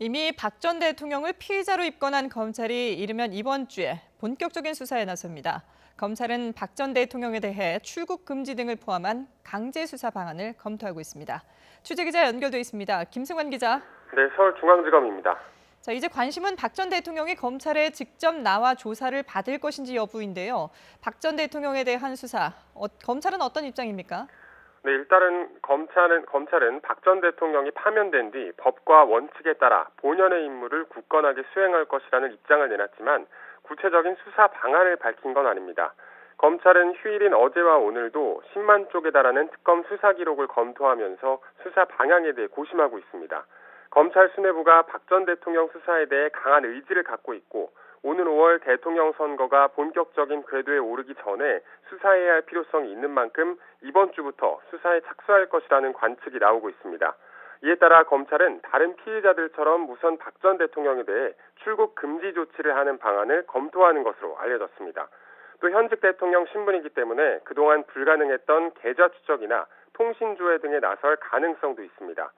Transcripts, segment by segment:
이미 박 전 대통령을 피의자로 입건한 검찰이 이르면 이번 주에 본격적인 수사에 나섭니다. 검찰은 박 전 대통령에 대해 출국 금지 등을 포함한 강제 수사 방안을 검토하고 있습니다. 취재기자 연결돼 있습니다. 김승환 기자. 네, 서울중앙지검입니다. 자, 이제 관심은 박 전 대통령이 검찰에 직접 나와 조사를 받을 것인지 여부인데요. 박 전 대통령에 대한 수사, 검찰은 어떤 입장입니까? 네, 일단은 검찰은 박 전 대통령이 파면된 뒤 법과 원칙에 따라 본연의 임무를 굳건하게 수행할 것이라는 입장을 내놨지만 구체적인 수사 방안을 밝힌 건 아닙니다. 검찰은 휴일인 어제와 오늘도 10만 쪽에 달하는 특검 수사 기록을 검토하면서 수사 방향에 대해 고심하고 있습니다. 검찰 수뇌부가 박 전 대통령 수사에 대해 강한 의지를 갖고 있고 오는 5월 대통령 선거가 본격적인 궤도에 오르기 전에 수사해야 할 필요성이 있는 만큼 이번 주부터 수사에 착수할 것이라는 관측이 나오고 있습니다. 이에 따라 검찰은 다른 피의자들처럼 우선 박 전 대통령에 대해 출국 금지 조치를 하는 방안을 검토하는 것으로 알려졌습니다. 또 현직 대통령 신분이기 때문에 그동안 불가능했던 계좌 추적이나 통신 조회 등에 나설 가능성도 있습니다.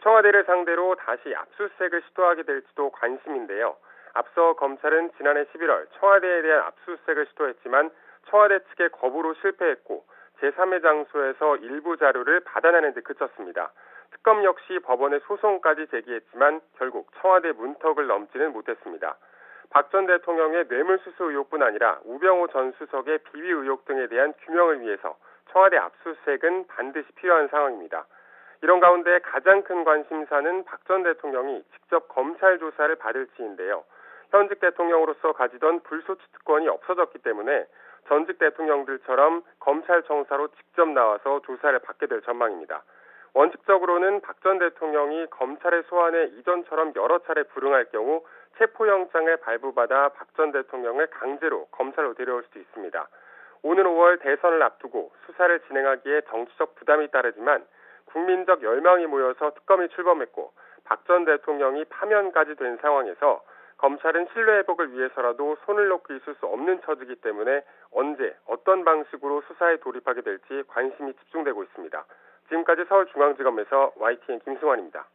청와대를 상대로 다시 압수수색을 시도하게 될지도 관심인데요. 앞서 검찰은 지난해 11월 청와대에 대한 압수수색을 시도했지만 청와대 측의 거부로 실패했고 제3의 장소에서 일부 자료를 받아내는 데 그쳤습니다. 특검 역시 법원에 소송까지 제기했지만 결국 청와대 문턱을 넘지는 못했습니다. 박 전 대통령의 뇌물수수 의혹뿐 아니라 우병우 전 수석의 비위 의혹 등에 대한 규명을 위해서 청와대 압수수색은 반드시 필요한 상황입니다. 이런 가운데 가장 큰 관심사는 박 전 대통령이 직접 검찰 조사를 받을지인데요. 현직 대통령으로서 가지던 불소추 특권이 없어졌기 때문에 전직 대통령들처럼 검찰청사로 직접 나와서 조사를 받게 될 전망입니다. 원칙적으로는 박 전 대통령이 검찰의 소환에 이전처럼 여러 차례 불응할 경우 체포영장을 발부받아 박 전 대통령을 강제로 검찰로 데려올 수도 있습니다. 오는 5월 대선을 앞두고 수사를 진행하기에 정치적 부담이 따르지만 국민적 열망이 모여서 특검이 출범했고 박 전 대통령이 파면까지 된 상황에서 검찰은 신뢰회복을 위해서라도 손을 놓고 있을 수 없는 처지이기 때문에 언제 어떤 방식으로 수사에 돌입하게 될지 관심이 집중되고 있습니다. 지금까지 서울중앙지검에서 YTN 김승환입니다.